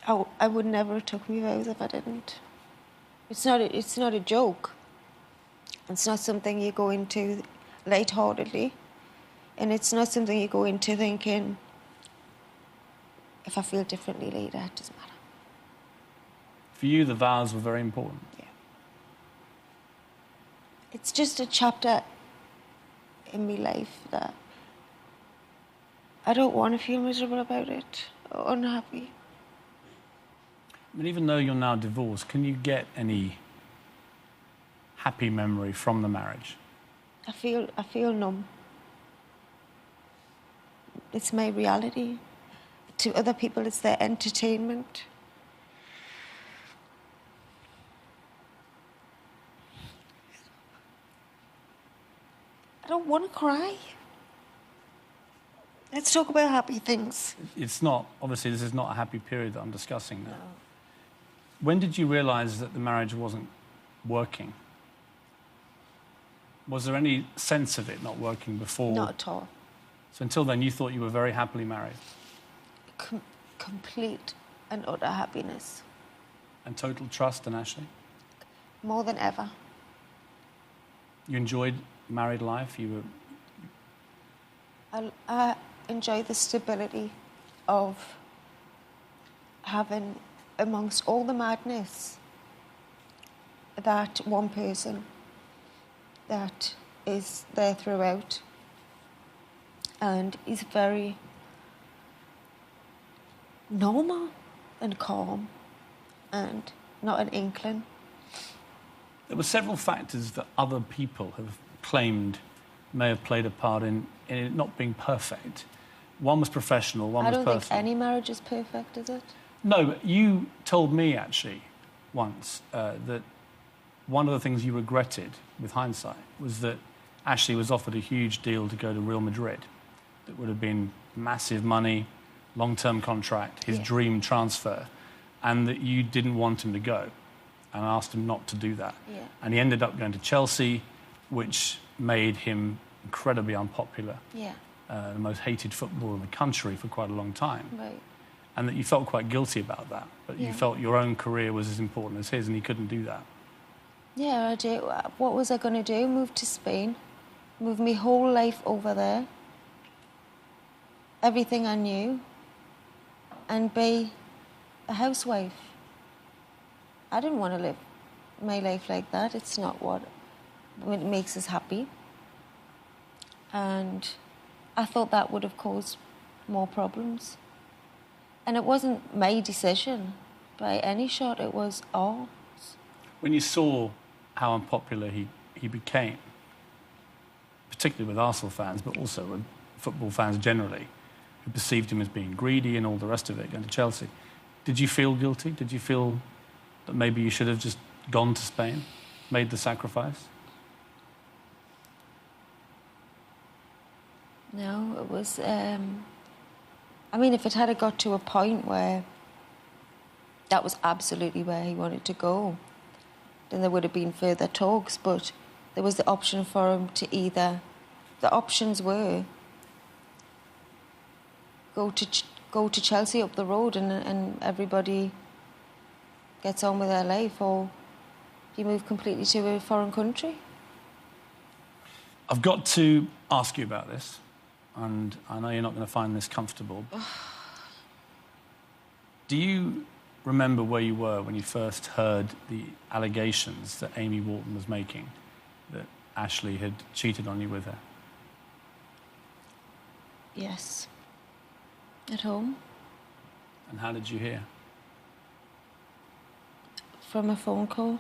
I would never have took me vows if I didn't. It's not a joke. It's not something you go into lightheartedly. And it's not something you go into thinking, if I feel differently later, it doesn't matter. For you, the vows were very important. Yeah. It's just a chapter in my life that I don't want to feel miserable about it or unhappy. I mean, even though you're now divorced, can you get any happy memory from the marriage? I feel numb. It's my reality. To other people, it's their entertainment. I don't want to cry. Let's talk about happy things. It's not, obviously, this is not a happy period that I'm discussing now. No. When did you realise that the marriage wasn't working? Was there any sense of it not working before? Not at all. So until then, you thought you were very happily married? Complete and utter happiness. And total trust in Ashley? More than ever. You enjoyed married life? You were... I enjoy the stability of having, amongst all the madness, that one person that is there throughout. And is very normal and calm and not an inkling. There were several factors that other people have claimed may have played a part in it not being perfect. One was professional, one was personal. I don't think any marriage is perfect, is it? No, but you told me, actually, once, that one of the things you regretted, with hindsight, was that Ashley was offered a huge deal to go to Real Madrid. That would have been massive money, long-term contract, his dream transfer, and that you didn't want him to go, and asked him not to do that. Yeah. And he ended up going to Chelsea, which made him incredibly unpopular. Yeah. The most hated footballer in the country for quite a long time. Right. And that you felt quite guilty about that, but you felt your own career was as important as his, and he couldn't do that. Yeah, I did. What was I going to do? Move to Spain? Move my whole life over there? Everything I knew? And be a housewife? I didn't want to live my life like that. It's not what makes us happy. And I thought that would have caused more problems. And it wasn't my decision by any shot, it was ours. When you saw how unpopular he became, particularly with Arsenal fans, but also with football fans generally, who perceived him as being greedy and all the rest of it, going to Chelsea, did you feel guilty? Did you feel that maybe you should have just gone to Spain, made the sacrifice? No, it was... I mean, if it had got to a point where that was absolutely where he wanted to go, then there would have been further talks, but there was the option for him to either... The options were go to Chelsea up the road and everybody gets on with their life, or you move completely to a foreign country. I've got to ask you about this, and I know you're not going to find this comfortable. Do you remember where you were when you first heard the allegations that Amy Wharton was making, that Ashley had cheated on you with her? Yes. At home. And how did you hear? From a phone call.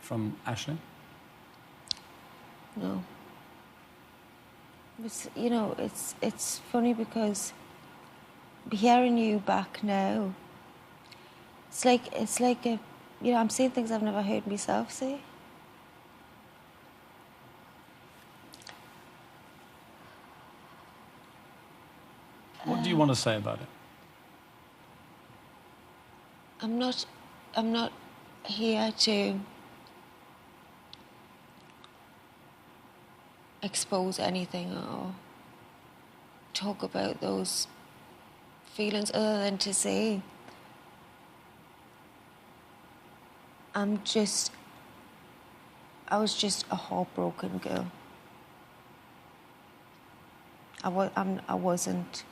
From Ashley? No. It's, you know, it's funny because hearing you back now, it's like a, you know, I'm saying things I've never heard myself say. What do you want to say about it? I'm not here to expose anything or talk about those feelings other than to say I was just a heartbroken girl. I wasn't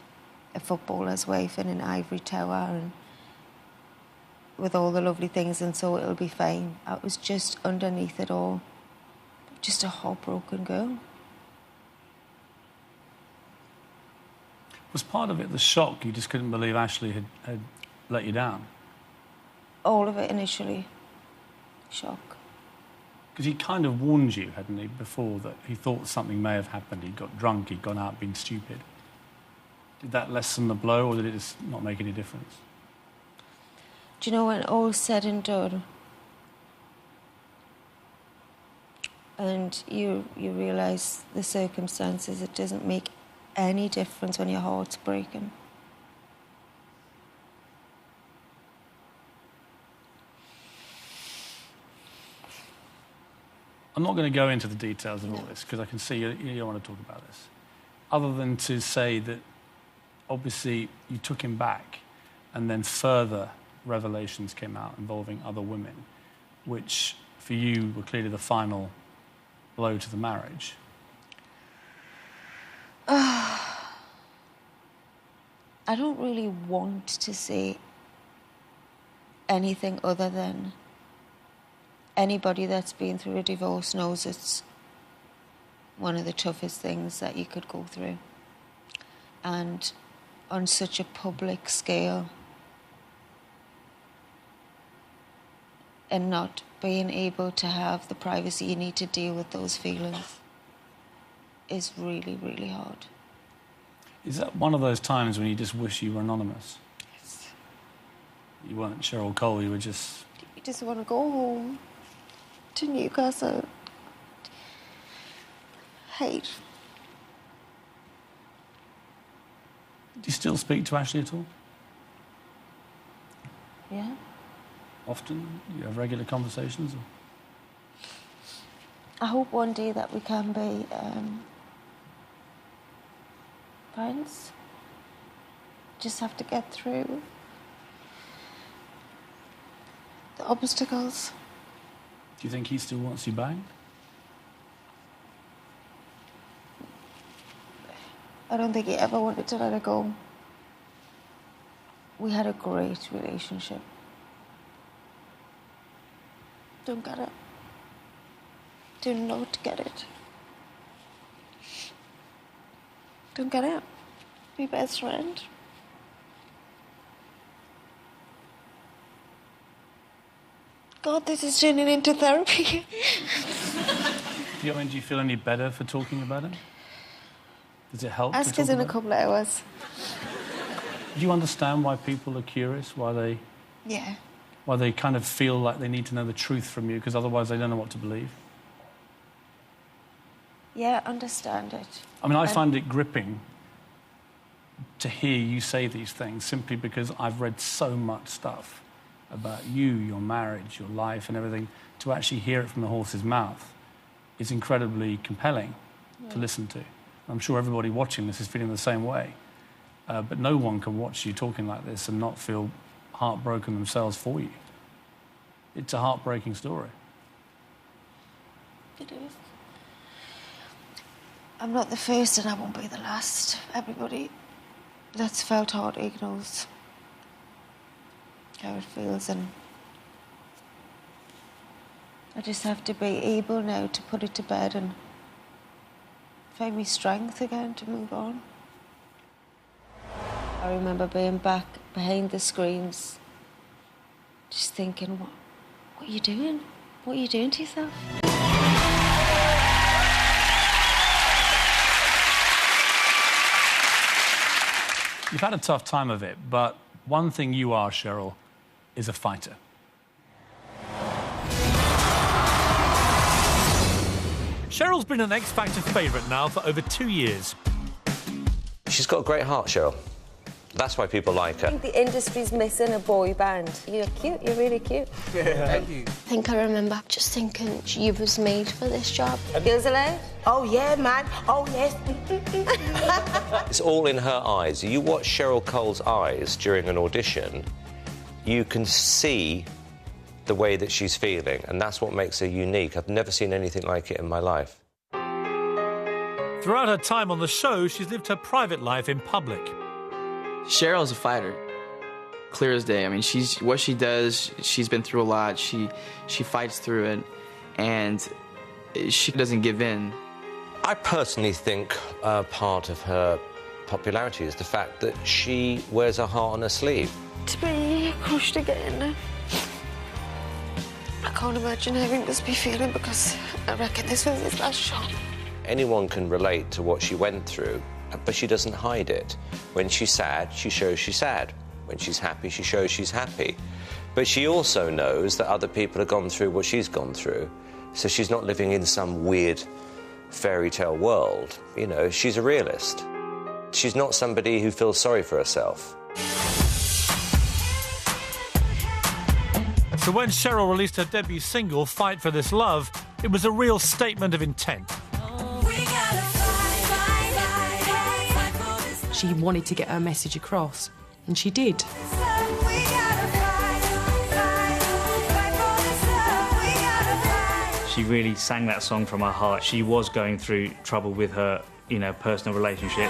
a footballer's wife in an ivory tower and with all the lovely things and so it'll be fine. I was just underneath it all, just a heartbroken girl. Was part of it the shock? You just couldn't believe Ashley had let you down? All of it initially. Shock. Because he kind of warned you, hadn't he, before that he thought something may have happened. He'd got drunk, he'd gone out being stupid. Did that lessen the blow or did it just not make any difference? Do you know, when all's said and done, and you realise the circumstances, it doesn't make any difference when your heart's breaking. I'm not going to go into the details of all this because I can see you don't want to talk about this. Other than to say that obviously you took him back and then further revelations came out involving other women, which for you were clearly the final blow to the marriage. I don't really want to say anything other than anybody that's been through a divorce knows it's one of the toughest things that you could go through. And on such a public scale, and not being able to have the privacy you need to deal with those feelings is really, really hard. Is that one of those times when you just wish you were anonymous? Yes. You weren't Cheryl Cole, you were just... You just want to go home to Newcastle. Hate. Do you still speak to Ashley at all? Yeah. Often? You have regular conversations? Or? I hope one day that we can be friends. Just have to get through the obstacles. Do you think he still wants you back? I don't think he ever wanted to let her go. We had a great relationship. Don't get it. Do not get it. Don't get it. Be best friend. God, this is turning into therapy. Do you feel any better for talking about it? Does it help? Ask us in a couple of hours. Do you understand why people are curious? Why they kind of feel like they need to know the truth from you because otherwise they don't know what to believe? Yeah, understand it. I mean, I find it gripping to hear you say these things simply because I've read so much stuff about you, your marriage, your life and everything. To actually hear it from the horse's mouth is incredibly compelling to listen to. I'm sure everybody watching this is feeling the same way. But no one can watch you talking like this and not feel heartbroken themselves for you. It's a heartbreaking story. It is. I'm not the first and I won't be the last. Everybody that's felt heartache knows how it feels, and I just have to be able now to put it to bed and find me strength again to move on. I remember being back behind the screens, just thinking, what are you doing? What are you doing to yourself? You've had a tough time of it, but one thing you are, Cheryl, is a fighter. Cheryl's been an X Factor favourite now for over 2 years. She's got a great heart, Cheryl. That's why people like her. I think the industry's missing a boy band. You're cute, you're really cute. Thank you. I think I remember just thinking you was made for this job. Girls Aloud? Oh, yeah, man. Oh, yes. It's all in her eyes. You watch Cheryl Cole's eyes during an audition, you can see the way that she's feeling, and that's what makes her unique. I've never seen anything like it in my life. Throughout her time on the show, she's lived her private life in public. Cheryl's a fighter, clear as day. I mean, what she does, she's been through a lot. She fights through it, and she doesn't give in. I personally think part of her popularity is the fact that she wears her heart on her sleeve. To be crushed again, I can't imagine how he must be feeling, because I reckon this was his last shot. Anyone can relate to what she went through, but she doesn't hide it. When she's sad, she shows she's sad. When she's happy, she shows she's happy. But she also knows that other people have gone through what she's gone through, so she's not living in some weird fairy tale world. You know, she's a realist. She's not somebody who feels sorry for herself. So when Cheryl released her debut single, Fight for This Love, it was a real statement of intent. She wanted to get her message across, and she did. She really sang that song from her heart. She was going through trouble with her, personal relationship.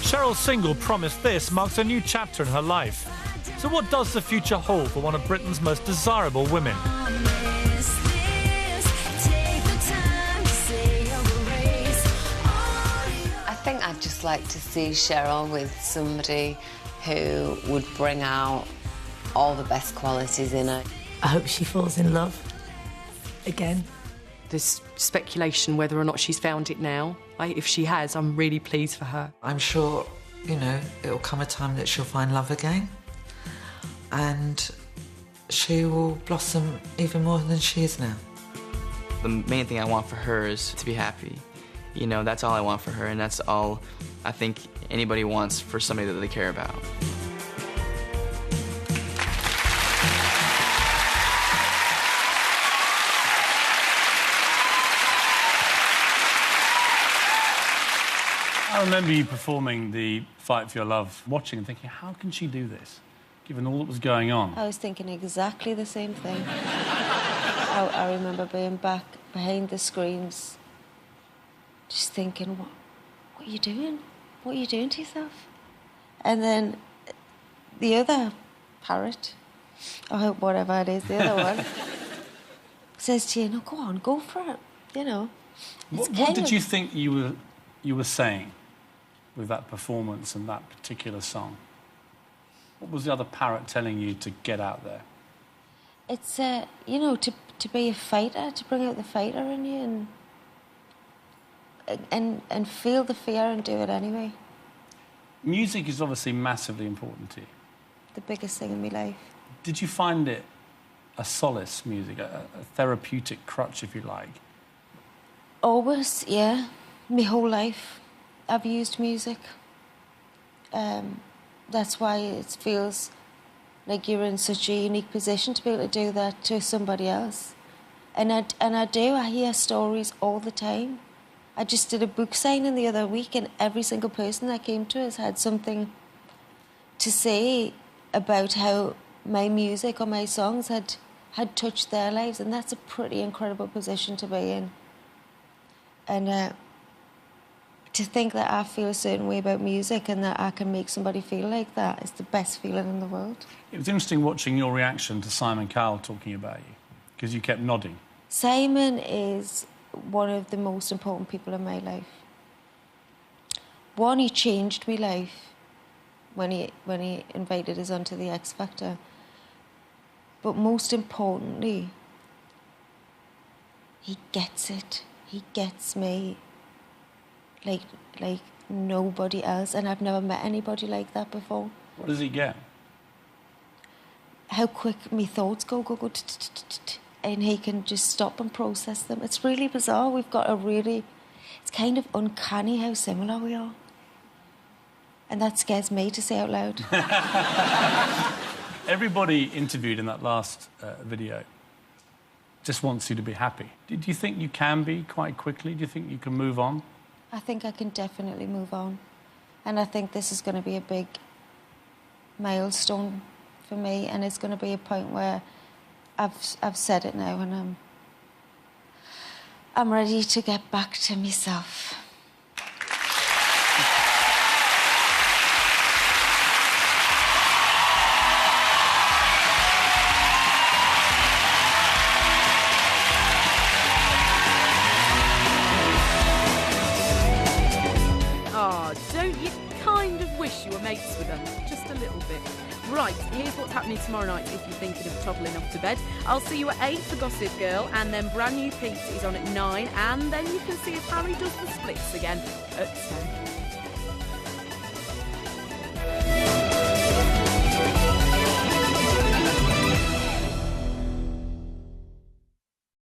Cheryl's single, Promise This, marks a new chapter in her life. So what does the future hold for one of Britain's most desirable women? I think I'd just like to see Cheryl with somebody who would bring out all the best qualities in her. I hope she falls in love again. There's speculation whether or not she's found it now. If she has, I'm really pleased for her. I'm sure, it'll come a time that she'll find love again. And she will blossom even more than she is now. The main thing I want for her is to be happy. That's all I want for her, and that's all I think anybody wants for somebody that they care about. I remember you performing the Fight for Your Love, watching and thinking, how can she do this, given all that was going on? I was thinking exactly the same thing. I remember being back behind the screens, just thinking, what are you doing? What are you doing to yourself? And then the other parrot, or whatever it is, the other one, says to you, no, go on, go for it, What did you think you were saying with that performance and that particular song? What was the other parrot telling you to get out there? It's, to be a fighter, to bring out the fighter in you and feel the fear and do it anyway. Music is obviously massively important to you. The biggest thing in my life. Did you find it a solace, music, a therapeutic crutch, if you like? Always, yeah. My whole life I've used music. That's why it feels like you're in such a unique position to be able to do that to somebody else. And I do. I hear stories all the time. I just did a book signing the other week, and every single person that came to us had something to say about how my music or my songs had touched their lives, and that's a pretty incredible position to be in. And to think that I feel a certain way about music and that I can make somebody feel like that is the best feeling in the world. It was interesting watching your reaction to Simon Cowell talking about you, because you kept nodding. Simon is one of the most important people in my life. One, he changed my life when he invited us onto the X Factor. But most importantly, he gets it. He gets me like nobody else, and I've never met anybody like that before. What does he get? how quick my thoughts go, and he can just stop and process them. It's really bizarre. We've got it's kind of uncanny how similar we are. And that scares me to say out loud. Everybody interviewed in that last video just wants you to be happy. Do you think you can be quite quickly? Do you think you can move on? I think I can definitely move on. And I think this is going to be a big milestone for me, and it's going to be a point where I've said it now, and I'm ready to get back to myself. Don't you kind of wish you were mates with them? Just a little bit. Right, here's what's happening tomorrow night if you're thinking of toddling off to bed. I'll see you at 8 for Gossip Girl, and then Brand New Pete's is on at 9, and then you can see if Harry does the splits again at 10.